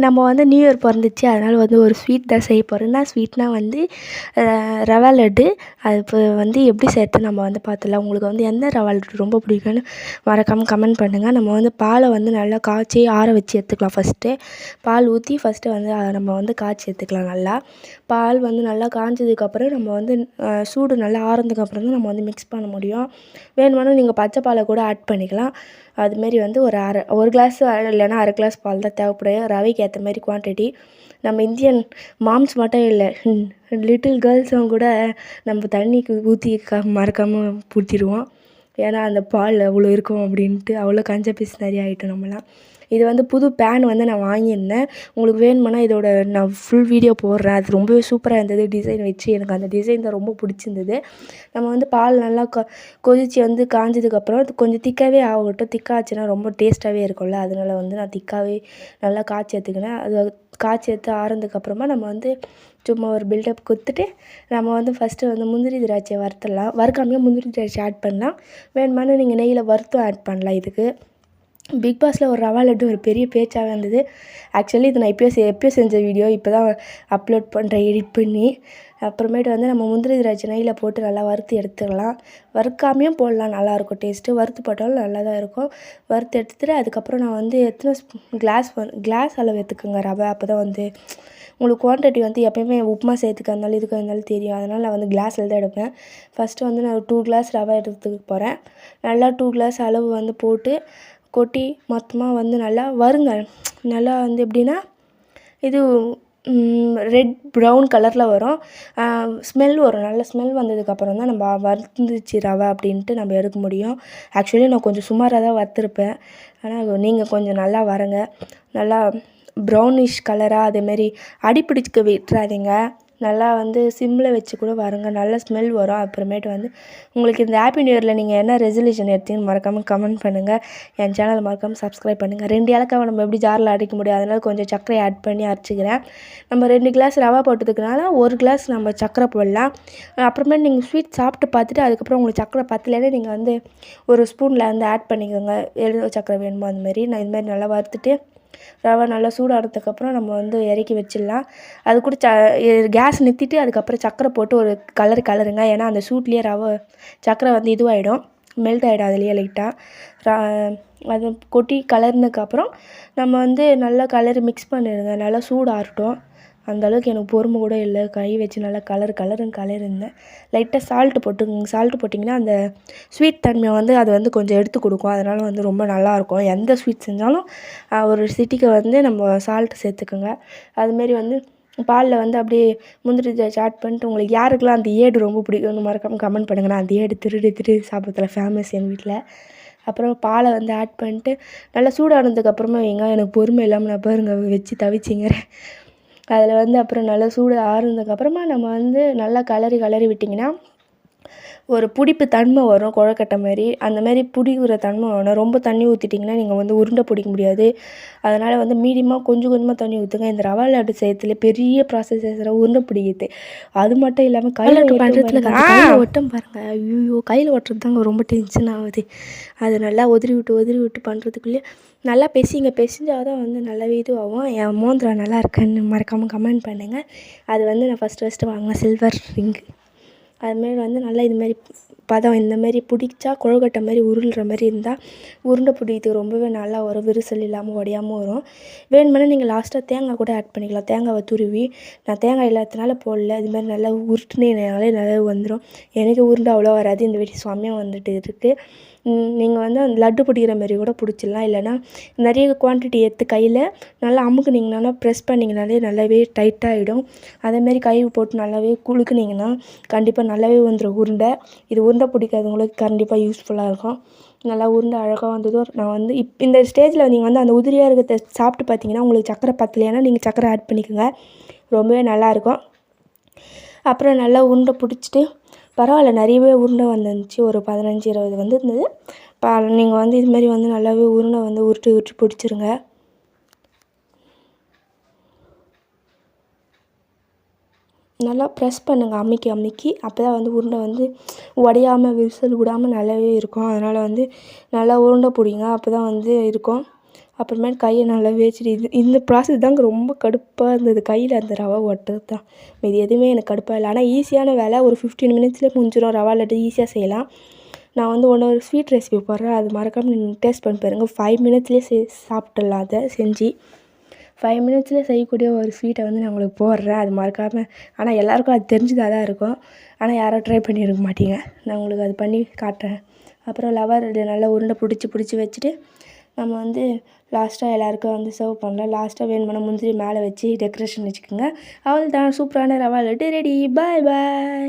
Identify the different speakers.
Speaker 1: நம்ம வந்து new year பிறந்துச்சு, அதனால் வந்து ஒரு ஸ்வீட் தான் செய்ய போகிறோம். என்ன ஸ்வீட்னா வந்து ரவா லட்டு. அது இப்போ வந்து எப்படி செய்கிறது நம்ம வந்து பார்த்துடலாம். உங்களுக்கு வந்து எந்த ரவா லட்டு ரொம்ப பிடிக்கும்னு மறக்காமல் கமெண்ட் பண்ணுங்கள். நம்ம வந்து பாலை வந்து நல்லா காய்ச்சி ஆற வச்சு எடுத்துக்கலாம். பால் ஊற்றி வந்து நம்ம வந்து காய்ச்சி எடுத்துக்கலாம். நல்லா பால் வந்து நல்லா காய்ஞ்சதுக்கப்புறம் நம்ம வந்து சூடு நல்லா ஆறுனதுக்கப்புறம் தான் நம்ம வந்து மிக்ஸ் பண்ண முடியும். வேணுமானா நீங்கள் பச்சை பாலை கூட ஆட் பண்ணிக்கலாம். அதுமாரி வந்து ஒரு கிளாஸ் இல்லைன்னா அரை கிளாஸ் பால் தான் தேவைப்படும். ரவைக்கு ஏற்ற மாதிரி குவான்டிட்டி. நம்ம இந்தியன் மாம்ஸ் மட்டும் இல்லை, லிட்டில் கேர்ள்ஸும் கூட நம்ம தண்ணிக்கு ஊற்றி மறக்காமல் ஊற்றிடுவோம். ஏன்னா அந்த பால் அவ்வளோ இருக்கும் அப்படின்ட்டு. அவ்வளோ கஞ்ச பீஸ் நிறைய ஆகிட்டோம் நம்மளாம். இது வந்து புது பேன் வந்து நான் வாங்கியிருந்தேன். உங்களுக்கு வேணுமானா இதோட நான் ஃபுல் வீடியோ போடுறேன். அது ரொம்பவே சூப்பராக இருந்தது டிசைன் வச்சு. எனக்கு அந்த டிசைன் தான் ரொம்ப பிடிச்சிருந்தது. நம்ம வந்து பால் நல்லா கொதித்து வந்து காஞ்சதுக்கப்புறம் அது கொஞ்சம் திக்காகவே ஆகட்டும். திக்காச்சுன்னா ரொம்ப டேஸ்ட்டாகவே இருக்கும்ல. அதனால வந்து நான் திக்காகவே நல்லா காய்ச்சி எடுத்துக்கினேன். அது காய்ச்சி எடுத்து ஆறுனதுக்கப்புறமா நம்ம வந்து சும்மா ஒரு பில்டப் கொடுத்துட்டு நம்ம வந்து ஃபஸ்ட்டு வந்து முந்திரி திராட்சையை வறுத்துடலாம். வறுக்காமையே முந்திரி திராட்சை ஆட் பண்ணலாம். வேணுமானு நீங்கள் நெய்யில் வறுத்தும் ஆட் பண்ணலாம். இதுக்கு பிக் பாஸில் ஒரு ரவா லட்டு ஒரு பெரிய பேச்சாகவே இருந்தது. ஆக்சுவலி இது நான் எப்போயோ செஞ்ச வீடியோ. இப்போ தான் அப்லோட் பண்ணுறேன் எடிட் பண்ணி. அப்புறமேட்டு வந்து நம்ம முந்திரி திராட்சை நெய்யில் போட்டு நல்லா வறுத்து எடுத்துக்கலாம். வறுக்காமையும் போடலாம், நல்லாயிருக்கும் டேஸ்ட்டு. வறுத்து போட்டாலும் நல்லா தான் இருக்கும். வறுத்து எடுத்துகிட்டு அதுக்கப்புறம் நான் வந்து எத்தனை கிளாஸ் அளவு எடுத்துக்கோங்க ரவை. அப்போ தான் வந்து உங்களுக்கு குவான்டிட்டி வந்து எப்போயுமே உப்புமா சேர்த்துக்க இருந்தாலும் இதுக்கு இருந்தாலும் தெரியும். அதனால் நான் வந்து கிளாஸில் தான் எடுப்பேன். ஃபஸ்ட்டு வந்து நான் 2 கிளாஸ் ரவை எடுத்துக்க போகிறேன். நல்லா 2 கிளாஸ் அளவு வந்து போட்டு கொட்டி மொத்தமாக வந்து நல்லா வறுங்க. நல்லா வந்து எப்படின்னா இது ரெட் ப்ரௌன் கலரில் வரும். ஸ்மெல் வரும். நல்ல ஸ்மெல் வந்ததுக்கப்புறம் தான் நம்ம வறுந்துச்சு ரவை அப்படின்ட்டு நம்ம எடுக்க முடியும். ஆக்சுவலி நான் கொஞ்சம் சுமாராக தான் வறுத்துருப்பேன். ஆனால் நீங்கள் கொஞ்சம் நல்லா வறுங்க. நல்லா ப்ரௌனிஷ் கலராக அதேமாரி அடிப்பிடிக்க விட்டுறாதீங்க. நல்லா வந்து சிம்மில் வச்சு கூட வறுங்க. நல்ல ஸ்மெல் வரும். அப்புறமேட்டு வந்து உங்களுக்கு இந்த ஹாப்பி நியூ இயரில் நீங்கள் என்ன ரெசல்யூஷன் எடுத்தீங்கன்னு மறக்காமல் கமெண்ட் பண்ணுங்கள். என் சேனலை மறக்காமல் சப்ஸ்கிரைப் பண்ணுங்கள். 2 ஏலக்காவை நம்ம எப்படி ஜாரில் அடிக்க முடியும், அதனால் கொஞ்சம் சர்க்கரை ஆட் பண்ணி அரைச்சிக்கிறேன். நம்ம 2 கிளாஸ் ரவா போட்டதுக்குனால 1 கிளாஸ் நம்ம சர்க்கரை போடலாம். அப்புறமேட்டு நீங்கள் ஸ்வீட் சாப்பிட்டு பார்த்துட்டு அதுக்கப்புறம் உங்களுக்கு சர்க்கரை பத்தலைன்னா நீங்கள் வந்து ஒரு ஸ்பூனில் வந்து ஆட் பண்ணிக்கோங்க. எவ்வளோ சர்க்கரை வேணுமோ அதுமாரி. நான் இதுமாதிரி நல்லா வறுத்துட்டு ரவை நல்லா சூடானதுக்கப்புறம் நம்ம வந்து இறக்கி வச்சிடலாம். அது கூட கேஸ் நிறுத்திட்டு அதுக்கப்புறம் சர்க்கரை போட்டு ஒரு கலருங்க. ஏன்னா அந்த சூட்லேயே சர்க்கரை வந்து இதுவாகிடும், மெல்ட் ஆகிடும் அதுலேயே லைட்டாக. அது கொட்டி கலர்னதுக்கப்புறம் நம்ம வந்து நல்லா கலரி மிக்ஸ் பண்ணிடுங்க. நல்லா சூடு ஆறட்டும். அந்தளவுக்கு எனக்கு பொறுமை கூட இல்லை. கை வச்சு நல்லா கலருந்தேன். லைட்டாக சால்ட்டு போட்டிங்கன்னா அந்த ஸ்வீட் தன்மையை வந்து அது வந்து கொஞ்சம் எடுத்து கொடுக்கும். அதனால் வந்து ரொம்ப நல்லாயிருக்கும். எந்த ஸ்வீட் செஞ்சாலும் ஒரு சிட்டிக்கு வந்து நம்ம சால்ட்டு சேர்த்துக்கோங்க. அதுமாரி வந்து பாலில் வந்து அப்படியே முந்திரி திராட்சை ஆட் பண்ணிட்டு உங்களுக்கு யாருக்கெல்லாம் அந்த ஏடு ரொம்ப பிடிக்கும்னு மறக்காமல் கமெண்ட் பண்ணுங்கள். நான் அந்த ஏடு திருடி சாப்பிட்றதுல ஃபேமஸ் எங்கள் வீட்டில். அப்புறம் பாலை வந்து ஆட் பண்ணிட்டு நல்லா சூடானதுக்கப்புறமா வைங்க. எனக்கு பொறுமை இல்லாமல் நான் பாருங்க வச்சு தவிச்சிங்கிறேன். அதில் வந்து அப்புறம் நல்லா சூடு ஆறுனதுக்கப்புறமா நம்ம வந்து நல்லா கலரி விட்டிங்கன்னா ஒரு பிடிப்பு தன்மை வரும். கொழக்கட்டை மாதிரி அந்தமாரி பிடிக்கிற தன்மை வரும். ரொம்ப தண்ணி ஊற்றிட்டிங்கன்னா நீங்கள் வந்து உருண்டை பிடிக்க முடியாது. அதனால் வந்து மீடியமாக கொஞ்சமாக தண்ணி ஊற்றுங்க. இந்த ரவா லட்டு செய்யறதுல பெரிய ப்ராசஸ் உருண்டை பிடிக்கிறது. அது மட்டும் இல்லாமல் கையில் ஒட்டும் பாருங்கள். ஐயோ, கையில் ஒட்டுறது தாங்க ரொம்ப டென்ஷன் ஆகுது. அது நல்லா உதிரி விட்டு பண்ணுறதுக்குள்ளேயே நல்லா பிசைஞ்சால் தான் வந்து நல்லாவே இதுவாகும். என் மோந்திரம் நல்லா இருக்குன்னு மறக்காமல் கமெண்ட் பண்ணுங்கள். அது வந்து நான் ஃபஸ்ட்டு வாங்கினேன் சில்வர் ரிங்கு. அதுமாரி வந்து நல்லா இதுமாரி பதம் இந்தமாரி பிடிச்சா கொழுக்கட்டை மாதிரி உருள்ற மாதிரி இருந்தால் உருண்டை பிடிக்கிறதுக்கு ரொம்பவே நல்லா வரும். விரிசல் இல்லாமல் உடையாமல் வரும். வேணுமானா நீங்கள் லாஸ்ட்டாக தேங்காய் கூட ஆட் பண்ணிக்கலாம். தேங்காவை துருவி. நான் தேங்காய் இல்லாததுனால போடல. இதுமாதிரி நல்லா உருட்டுனாலே நல்லா வந்துடும். எனக்கு உருண்டை அவ்வளோ வராது. இந்த வீட்டு செம்மையாக வந்துட்டு இருக்குது. நீங்கள் வந்து அந்த லட்டு பிடிக்கிற மாதிரி கூட பிடிச்சிடலாம். இல்லைனா நிறைய குவான்டிட்டி எடுத்து கையில் நல்லா அமுக்குனிங்கன்னா ப்ரெஸ் பண்ணிங்கனாலே நல்லாவே டைட்டாகிடும். அதேமாரி கை போட்டு நல்லாவே குலுக்குனிங்கன்னா கண்டிப்பாக நல்லாவே வந்துடும் உருண்டை. இது உருண்டை பிடிக்காதவங்களுக்கு கண்டிப்பாக யூஸ்ஃபுல்லாக இருக்கும். நல்லா உருண்டை அழகாக வந்ததும் நான் வந்து இந்த ஸ்டேஜில் நீங்கள் வந்து அந்த உதிரியாக இருக்கிறத சாப்பிட்டு பார்த்தீங்கன்னா உங்களுக்கு சக்கரை பத்தலையானா நீங்கள் சக்கரை ஆட் பண்ணிக்கோங்க. ரொம்பவே நல்லாயிருக்கும். அப்புறம் நல்லா உருண்டை பிடிச்சிட்டு பரவாயில்ல, நிறையவே உருண்டை வந்துருந்துச்சு. ஒரு 15-20 வந்துருந்தது. நீங்கள் வந்து இதுமாரி வந்து நல்லாவே உருண்டை வந்து உருட்டி பிடிச்சிருங்க. நல்லா ப்ரெஸ் பண்ணுங்கள் அமுக்கி. அப்போ தான் வந்து உருண்டை வந்து உடையாமல் விரிசல் விடாமல் நல்லாவே இருக்கும். அதனால் வந்து நல்லா உருண்டை பிடிங்க. அப்போ தான் வந்து இருக்கும். அப்புறமேட்டு கையை நல்லா வேய்ச்சிட்டு இந்த ப்ராசஸ் தாங்க ரொம்ப கடுப்பாக இருந்தது. கையில் அந்த ரவை ஒட்டுறது தான். இது எதுவுமே எனக்கு கடுப்பாக இல்லை. ஆனால் ஈஸியான வேலை. ஒரு 15 மினிட்ஸ்லேயே முடிஞ்சிடும். ரவா லட்டு ஈஸியாக செய்யலாம். நான் வந்து ஒரு ஸ்வீட் ரெசிபி போடுறேன், அது மறக்காமல் நீங்கள் டேஸ்ட் பண்ணி பாருங்கள். 5 மினிட்ஸ்லேயே சாப்பிட்டுடலாம். அதை செஞ்சு 5 மினிட்ஸ்லேயே செய்யக்கூடிய ஒரு ஸ்வீட்டை வந்து நான் உங்களுக்கு போடுறேன், அது மறக்காமல். ஆனால் எல்லாேருக்கும் அது தெரிஞ்சதாக தான் இருக்கும், ஆனால் யாரும் ட்ரை பண்ணியிருக்க மாட்டீங்க. நான் உங்களுக்கு அது பண்ணி காட்டுறேன். அப்புறம் ரவா லட்டு நல்லா உருண்டை பிடிச்சி வச்சுட்டு நம்ம வந்து லாஸ்ட்டாக எல்லாேருக்கும் வந்து சர்வ் பண்ணலாம். லாஸ்ட்டாக வேணுமான முந்திரி மேலே வச்சு டெக்கரேஷன் வச்சுக்கோங்க. அவ்வளோதான், சூப்பரான ரவா லட்டு ரெடி. பாய் பாய்.